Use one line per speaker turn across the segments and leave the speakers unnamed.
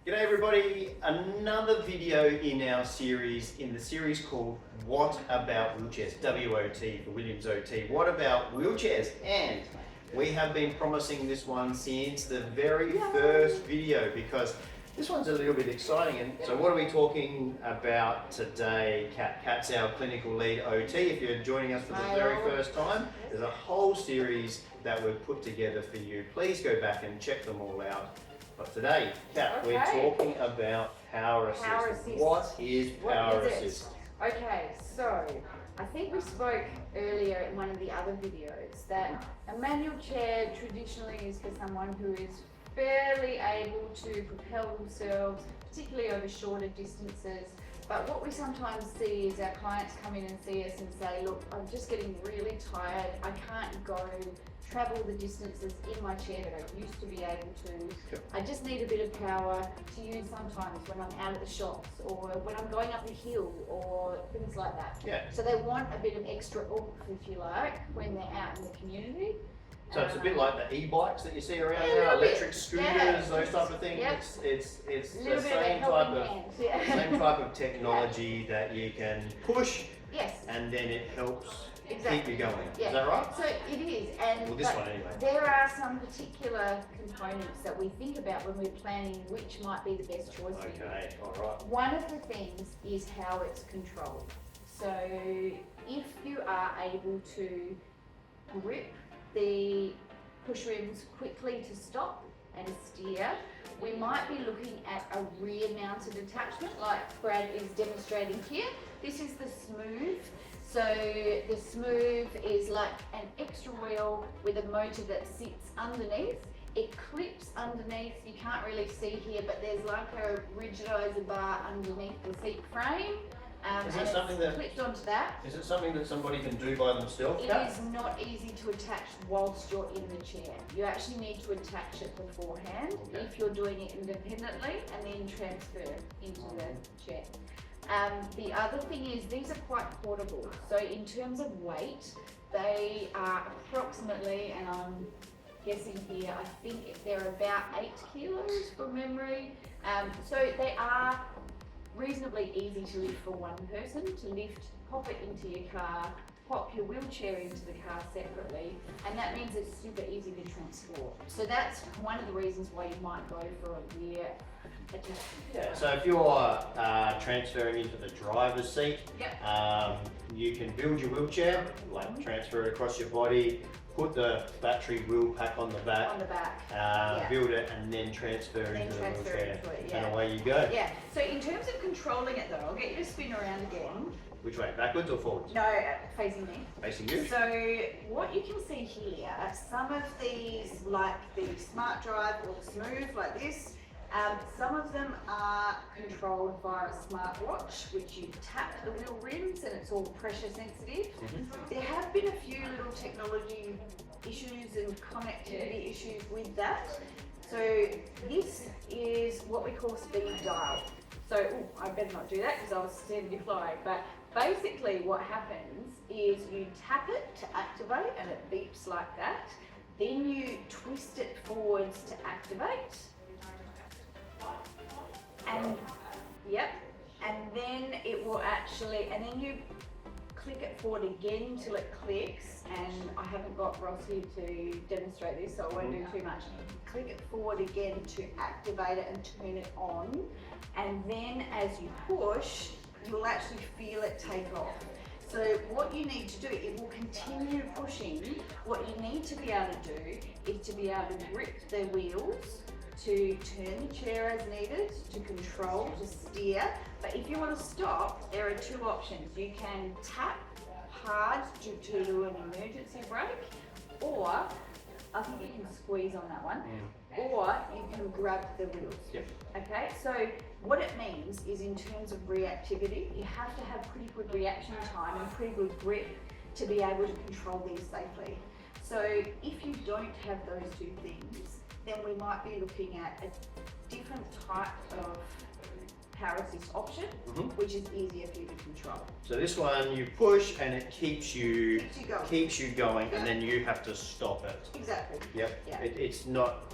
G'day everybody, another video in our series, called What About Wheelchairs? WOT for Williams OT. What about wheelchairs? And we have been promising this one since the very first video because this one's a little bit exciting. And so what are we talking about today, Kat? Kat's our clinical lead OT. If you're joining us for the very first time, there's a whole series that we've put together for you. Please go back and check them all out. But today, Kat, we're talking about power assist. What is power assist?
Okay, so I think we spoke earlier in one of the other videos that a manual chair traditionally is for someone who is fairly able to propel themselves, particularly over shorter distances. But what we sometimes see is our clients come in and see us and say, look, I'm just getting really tired. I can't travel the distances in my chair that I used to be able to. I just need a bit of power to use sometimes when I'm out at the shops or when I'm going up the hill or things like that.
Yeah.
So they want a bit of extra oomph, if you like, when they're out in the community.
So it's a bit like the e-bikes that you see around now, electric scooters, those type of things.
Yep.
It's the
same
type of technology that you can push,
yes,
and then it helps keep you going.
Yeah.
Is that right?
So it is, and
well, this one anyway.
There are some particular components that we think about when we're planning which might be the best choice for you.
Okay, all right.
One of the things is how it's controlled. So if you are able to grip the push rims quickly to stop and steer, we might be looking at a rear mounted attachment like Brad is demonstrating here. This is the Smooth. So the Smooth is like an extra wheel with a motor that sits underneath. It clips underneath, you can't really see here, but there's like a rigidizer bar underneath the seat frame.
Is it something that
clipped onto that?
Is it something that somebody can do by themselves?
It is not easy to attach whilst you're in the chair. You actually need to attach it beforehand if you're doing it independently and then transfer into the chair. The other thing is these are quite portable. So in terms of weight, they are approximately, and I'm guessing here, I think they're about 8 kilos from memory. So they are reasonably easy to lift for one person, to lift, pop it into your car, pop your wheelchair into the car separately, and that means it's super easy to transport. So that's one of the reasons why you might go for a rear attachment.
Yeah, so if you're transferring into the driver's seat, you can build your wheelchair, like transfer it across your body, put the battery wheel pack on the back, build it, and then transfer into the wheelchair, and away you go.
Yeah, so in terms of controlling it though, I'll get you to spin around again.
Which way, backwards or forwards?
No, facing me.
Facing you.
So what you can see here are some of these, like the Smart Drive or the Smooth, like this. Some of them are controlled via a smartwatch, which you tap the wheel rims and it's all pressure sensitive. There have been a few little technology issues and connectivity issues with that. So this is what we call speed dial. So I better not do that because I was standing flying. But basically what happens is you tap it to activate and it beeps like that. Then you twist it forwards to activate. And then it will actually, and then you click it forward again till it clicks, and I haven't got Ross here to demonstrate this, so I won't do too much. Click it forward again to activate it and turn it on, and then as you push, you'll actually feel it take off. So what you need to do, it will continue pushing. What you need to be able to do is to be able to grip the wheels, to turn the chair as needed, to control, to steer. But if you want to stop, there are two options. You can tap hard to do an emergency brake, or I think you can squeeze on that one, or you can grab the wheels. Okay, so what it means is in terms of reactivity, you have to have pretty good reaction time and pretty good grip to be able to control these safely. So if you don't have those two things, then we might be looking at a different type of power assist option, which is easier for you to control.
So this one you push and it keeps you going,
Yeah.
and then you have to stop it.
Exactly.
Yep.
Yeah.
It's not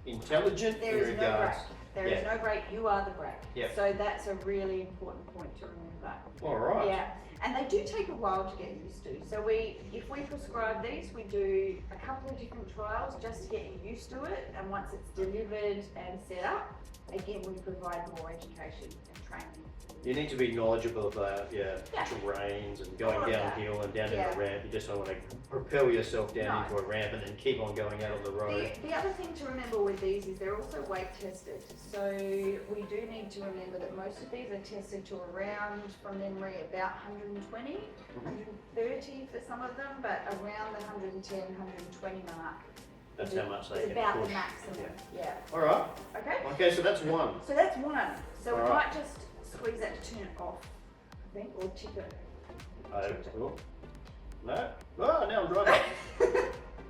intelligent
There
in
is no
regards.
There is
Yeah.
no brake, you are the brake.
Yeah.
So that's a really important point to remember.
All right.
Yeah, and they do take a while to get used to. So if we prescribe these, we do a couple of different trials just to get you used to it. And once it's delivered and set up, again, we provide more education and training.
You need to be knowledgeable about terrains and going
All of that.
downhill and down in
Yeah.
a ramp. You just don't want to propel yourself down
No.
into a ramp and then keep on going out on the road.
The other thing to remember with these is they're also weight tested. So we do need to remember that most of these are tested to around, from memory, about 120, 130 for some of them, but around the 110, 120 mark.
That's how much they
It's
can
about
push.
the maximum. Yeah.
All right.
Okay.
Okay, so that's one.
So that's one. So we
All right.
might just squeeze that to turn it off, I think, or tip it.
Oh, no. Oh, now I'm driving.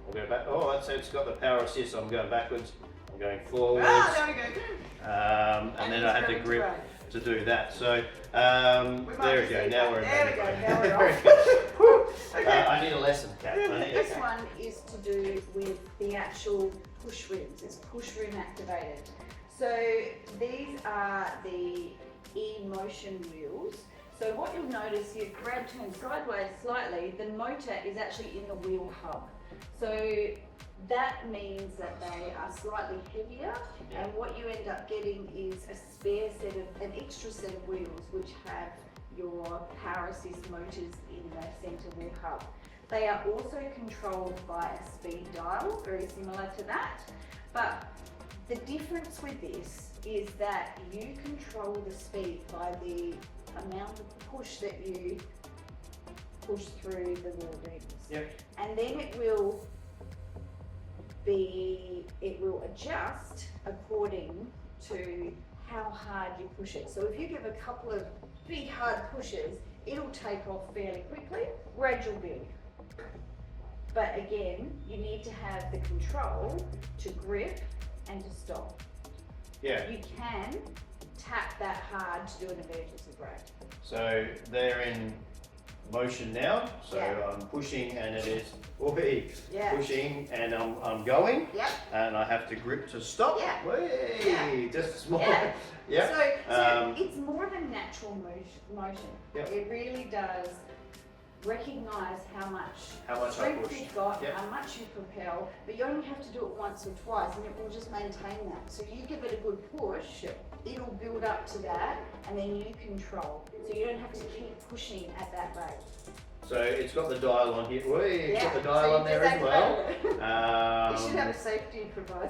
I'll go back. Oh, it's got the power assist. So I'm going backwards. I'm going forwards.
Ah, there we go.
And then I had to
it's
grip
going
to do that. So
We might
there we
just
go.
leave
Now
that.
we're in
There we go.
manual.
Now we're
Very
off.
good. Whew.
Okay.
I need a lesson, Kat. I need
This one is to do with the actual push rims. It's Pushrim-activated. So these are the e-motion wheels. So what you'll notice, if Brad turns sideways slightly, the motor is actually in the wheel hub. So that means that they are slightly heavier, and what you end up getting is a spare set of, an extra set of wheels which have your power assist motors in the centre wheel hub. They are also controlled by a speed dial, very similar to that, but the difference with this is that you control the speed by the amount of push that you push through the wheel rims.
Yep.
And then it will adjust according to how hard you push it. So if you give a couple of big hard pushes, it'll take off fairly quickly, gradual build. But again, you need to have the control to grip and to stop.
Yeah.
You can tap that hard to do an emergency brake.
So they're in motion now. So
Yeah.
I'm pushing and it is
Yeah.
pushing and I'm going.
Yep.
And I have to grip to stop.
Yeah.
Whee!
Yeah.
Just small.
Yeah.
Yeah.
So it's more of a natural motion.
Yep.
It really does recognise how much
I
strength
push.
you've got,
Yep.
how much you propel, but you only have to do it once or twice and it will just maintain that. So you give it a good push, it'll build up to that and then you control. So you don't have to keep pushing at that rate.
So it's got the dial on here. Whee! It's got the
so
dial
you
on there as well.
you should have a safety provider.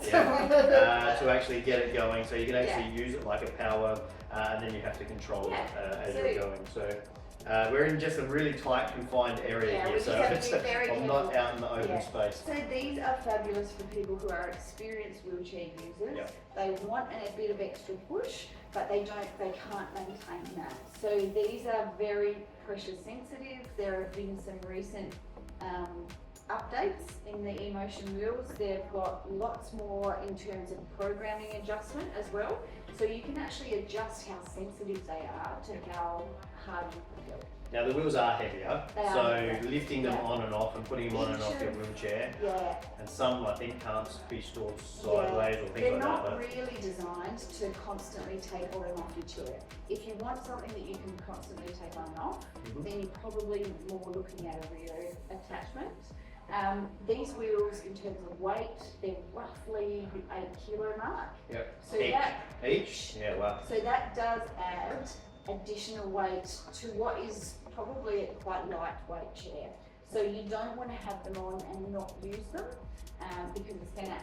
To actually get it going, so you can actually use it like a power, and then you have to control it as you're going. So we're in just a really tight, confined area
Yeah, we
here,
just
so
have to
it's,
be very
I'm not
careful.
out in the open space.
So these are fabulous for people who are experienced wheelchair users.
Yep.
They want a bit of extra push, but they can't maintain that. So these are very pressure sensitive. There have been some recent updates in the e-motion wheels. They've got lots more in terms of programming adjustment as well. So you can actually adjust how sensitive they are to how hard you can go.
Now the wheels are heavier,
They are
so
heavier.
lifting them on and off and putting them on and off your
Each of-
wheelchair,
Yeah.
and some I think can't be stored sideways or things
They're
like
not
that.
really designed to constantly take on and off your chair. If you want something that you can constantly take on and off, then you're probably more looking at a rear attachment. These wheels, in terms of weight, they're roughly 8 kilo mark.
Yep.
So that
Each? Yeah, wow.
so that does add additional weight to what is probably a quite lightweight chair. So you don't want to have them on and not use them because it's gonna,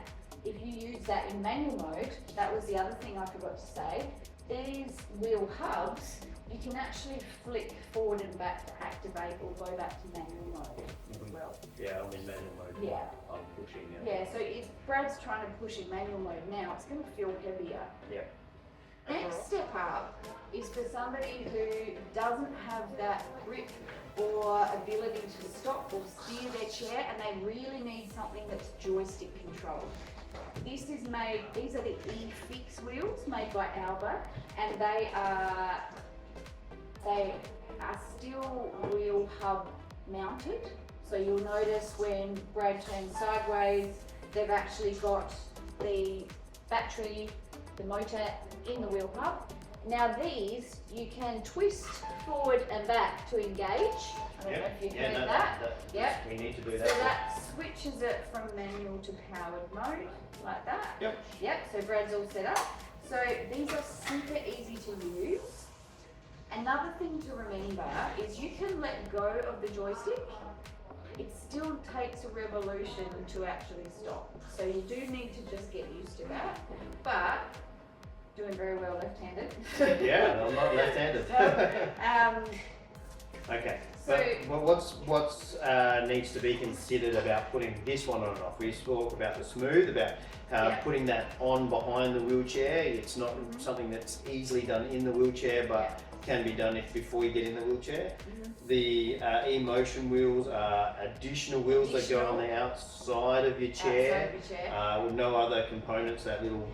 if you use that in manual mode, that was the other thing I forgot to say, these wheel hubs, you can actually flick forward and back to activate or go back to manual mode as well.
Yeah, I'm in manual mode.
Yeah.
I'm pushing now.
Yeah, so if Brad's trying to push in manual mode now, it's going to feel heavier.
Yeah.
Next step up is for somebody who doesn't have that grip or ability to stop or steer their chair and they really need something that's joystick controlled. These are the E-Fix wheels made by Alba, and they are still wheel hub mounted. So you'll notice when Brad turns sideways, they've actually got the battery the motor in the wheel hub. Now these, you can twist forward and back to engage. I don't know if you've heard that. Yep.
We need to do
So
that.
that switches it from manual to powered mode, like that.
Yep.
Yep, so Brad's all set up. So these are super easy to use. Another thing to remember is you can let go of the joystick. It still takes a revolution to actually stop. So you do need to just get used to that. But doing very well left-handed.
Yeah, I'm not left-handed. Okay.
So
but what's needs to be considered about putting this one on and off? We spoke about the smooth, about putting that on behind the wheelchair. It's not something that's easily done in the wheelchair, but can be done before you get in the wheelchair. The e-motion wheels are additional wheels that go on the outside of your chair, with no other components. That little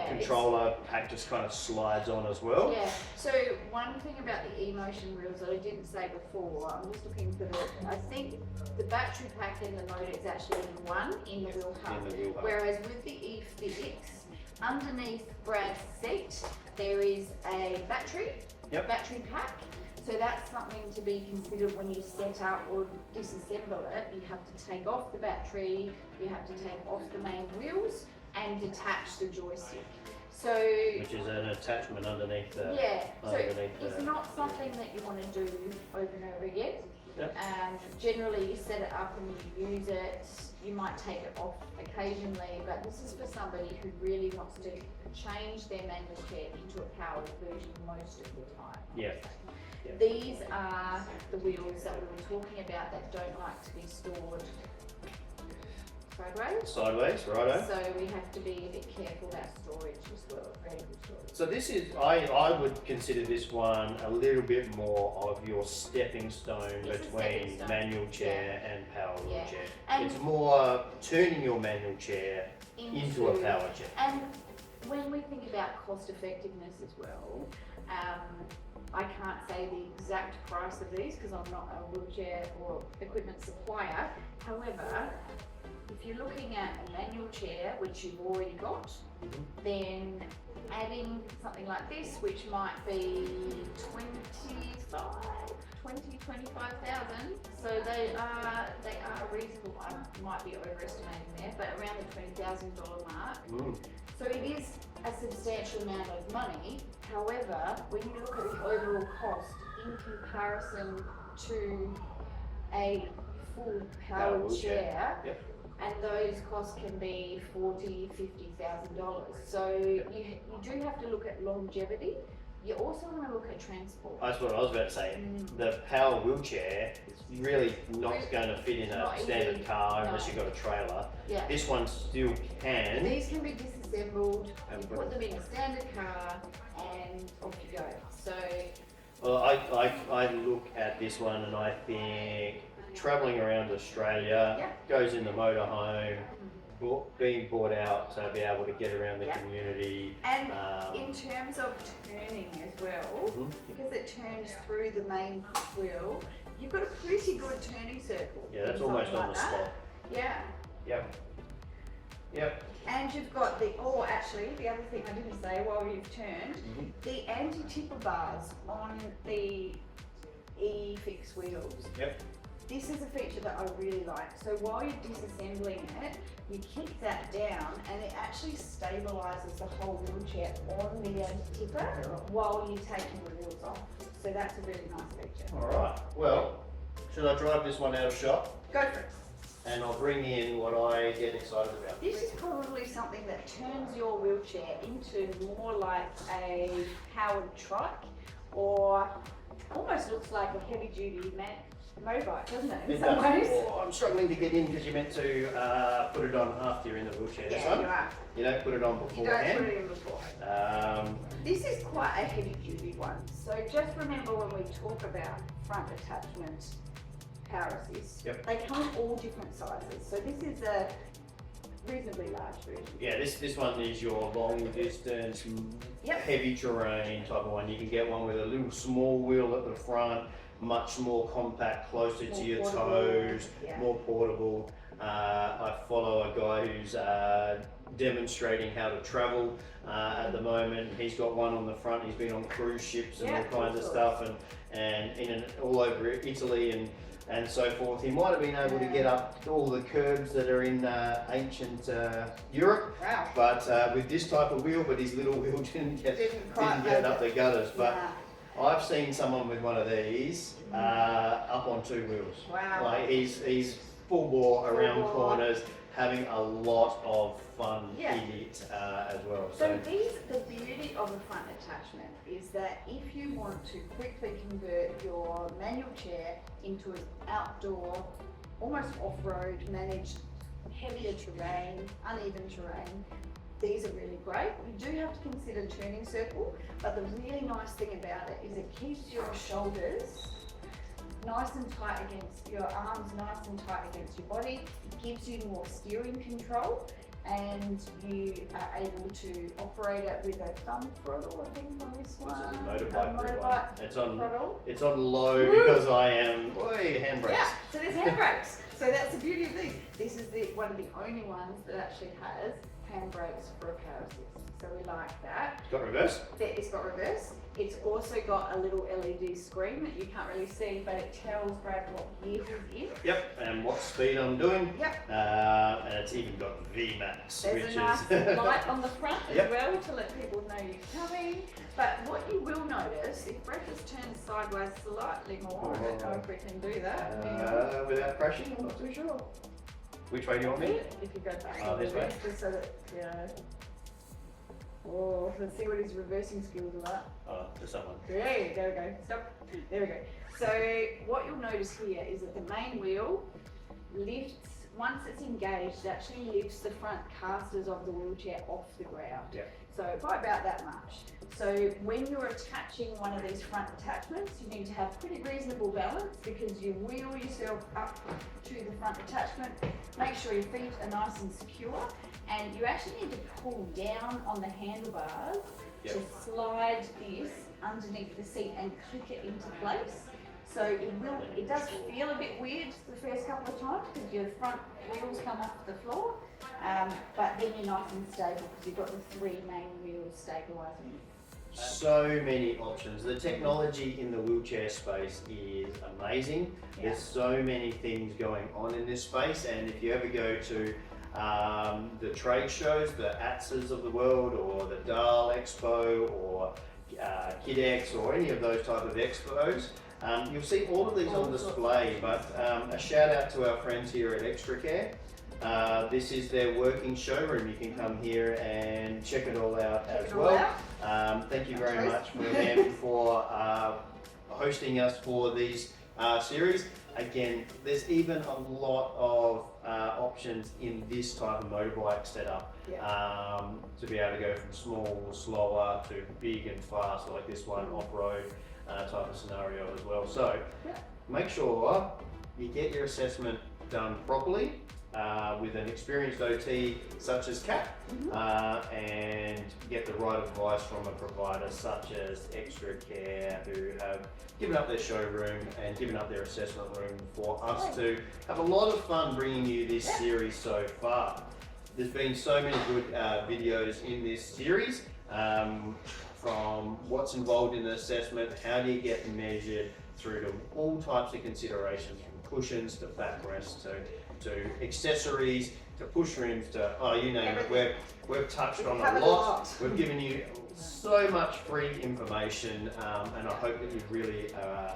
controller pack just kind of slides on as well.
Yeah, so one thing about the e-motion wheels that I didn't say before, I'm just looking for I think the battery pack and the motor is actually in one in the wheel hub. Whereas with the e-physics, underneath Brad's seat, there is a battery pack. So that's something to be considered when you set up or disassemble it. You have to take off the battery, you have to take off the main wheels and detach the joystick. So, which is an attachment underneath the it's not something that you want to do over and over again. Generally you set it up and you use it. You might take it off occasionally, but this is for somebody who really wants to change their manual chair into a powered version most of the time. These are the wheels that we were talking about that don't like to be stored sideways, righto. So we have to be a bit careful about storage as well, very good storage.
So this is, I would consider this one a little bit more of your stepping stone between manual chair and power wheelchair. It's more turning your manual chair into a power chair.
And when we think about cost effectiveness as well, I can't say the exact price of these because I'm not a wheelchair or equipment supplier. However, if you're looking at a manual chair, which you've already got, then adding something like this, which might be 25,000. So they are reasonable. I might be overestimating there, but around the $20,000 mark. So it is a substantial amount of money. However, when you look at the overall cost in comparison to a full powered chair, and those costs can be $40,000, $50,000. So you do have to look at longevity. You also want to look at transport. That's what I was about to say. The power wheelchair is really not going to fit in a standard car unless you've got a trailer. This one still can. These can be disassembled, you put them in a standard car, and off you go. So, well, I look at this one and I think travelling around Australia, goes in the motorhome, being brought out to be able to get around the community. And in terms of turning as well, because it turns through the main wheel, you've got a pretty good turning circle. Yeah, that's almost on the spot. And you've got the, actually, the other thing I didn't say while you've turned, the anti-tipper bars on the E-Fix wheels. This is a feature that I really like. So while you're disassembling it, you kick that down and it actually stabilises the whole wheelchair on the anti-tipper while you're taking the wheels off. So that's a really nice feature. Alright, well, should I drive this one out of shop? Go for it. And I'll bring in what I get excited about. This is probably something that turns your wheelchair into more like a powered trike, or almost looks like a heavy duty motorbike, doesn't it, in some ways? Oh, I'm struggling to get in because you're meant to put it on after you're in the wheelchair. Yeah, you are. You don't put it on beforehand. You don't put it in before. This is quite a heavy duty one. So just remember when we talk about front attachment power assist, they come in all different sizes. So this is a reasonably large version. Yeah, this one is your long distance, heavy terrain type of one. You can get one with a little small wheel at the front, much more compact, closer to your toes, more portable. I follow a guy who's
demonstrating how to travel at the moment. He's got one on the front. He's been on cruise ships and all kinds of stuff, and all over Italy and so forth. He might have been able to get up all the curbs that are in ancient Europe, but with this type of wheel, but his little wheel didn't get up the gutters. But I've seen someone with one of these up on 2 wheels.
Wow.
Like he's full bore around corners, having a lot of fun in it as well.
So the beauty of a front attachment is that if you want to quickly convert your manual chair into an outdoor, almost off-road managed, heavier terrain, uneven terrain, these are really great. You do have to consider turning circle, but the really nice thing about it is it keeps your shoulders nice and tight against your arms, nice and tight against your body. It gives you more steering control, and you are able to operate it with a thumb throttle, I think, on this one.
This is a motorbike
throttle.
It's on low because I am handbrakes.
Yeah, so there's handbrakes. So that's the beauty of these. This is one of the only ones that actually has handbrakes for a power assist. So we like that.
It's got reverse.
It's got reverse. It's also got a little LED screen that you can't really see, but it tells Brad what gear he's in.
Yep, and what speed I'm doing.
Yep.
And it's even got VMAX,
There's
which
a nice
is
light on the front as well to let people know you're coming. But what you will notice, if Brad just turns sideways slightly more, I don't know if we can do that.
Without crashing, I'm not too sure. Which way do you want me?
If you go back
this way.
just so that, Oh, let's see what his reversing skills are like.
Oh, just that one.
There we go. Stop. There we go. So what you'll notice here is that the main wheel lifts, once it's engaged, it actually lifts the front casters of the wheelchair off the ground.
Yeah.
So by about that much. So when you're attaching one of these front attachments, you need to have pretty reasonable balance, because you wheel yourself up to the front attachment, make sure your feet are nice and secure, and you actually need to pull down on the handlebars to slide this underneath the seat and click it into place. So it does feel a bit weird the first couple of times because your front wheels come off the floor, but then you're nice and stable because you've got the 3 main wheels stabilising.
So many options. The technology in the wheelchair space is amazing. There's so many things going on in this space, and if you ever go to the trade shows, the ATSAs of the world, or the DAL Expo, or KidX, or any of those type of expos, you'll see all of these on display. But a shout out to our friends here at Extra Care. This is their working showroom. You can come here and check it all out as well. Thank you very much for them for hosting us for these series. Again, there's even a lot of options in this type of motorbike setup to be able to go from small, slower to big and fast, like this one, off-road type of scenario as well. So make sure you get your assessment done properly with an experienced OT such as Kat, and get the right advice from a provider such as Extra Care, who have given up their showroom and given up their assessment room for us to have a lot of fun bringing you this series so far. There's been so many good videos in this series, from what's involved in the assessment, how do you get measured, through to all types of considerations, from cushions to backrests to accessories to push rims to you name it. We've touched on a lot. We've given you so much free information, and I hope that you've really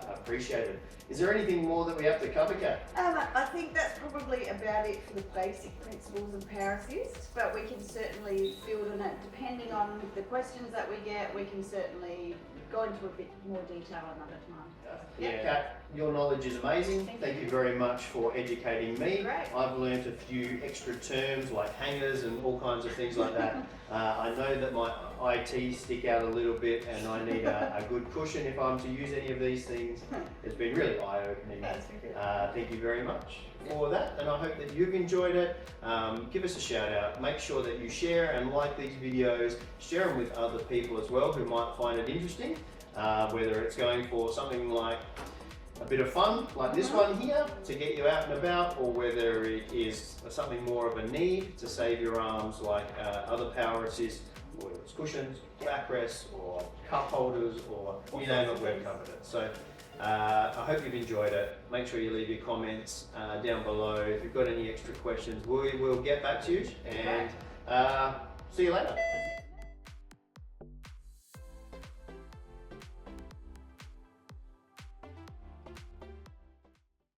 appreciated. Is there anything more that we have to cover, Kat?
I think that's probably about it for the basic principles of power assist, but we can certainly build on it depending on the questions that we get. We can certainly go into a bit more detail another time.
Kat, your knowledge is amazing. Thank you very much for educating me.
Great.
I've learned a few extra terms like hangers and all kinds of things like that. I know that my IT stick out a little bit, and I need a good cushion if I'm to use any of these things. It's been really eye-opening. Thank you very much for that, and I hope that you've enjoyed it. Give us a shout out. Make sure that you share and like these videos. Share them with other people as well who might find it interesting. Whether it's going for something like a bit of fun, like this one here, to get you out and about, or whether it is something more of a need to save your arms, like other power assist, or it's cushions, backrests, or cup holders, or you name it, we've covered it. So I hope you've enjoyed it. Make sure you leave your comments down below. If you've got any extra questions, we will get back to you, and see you later.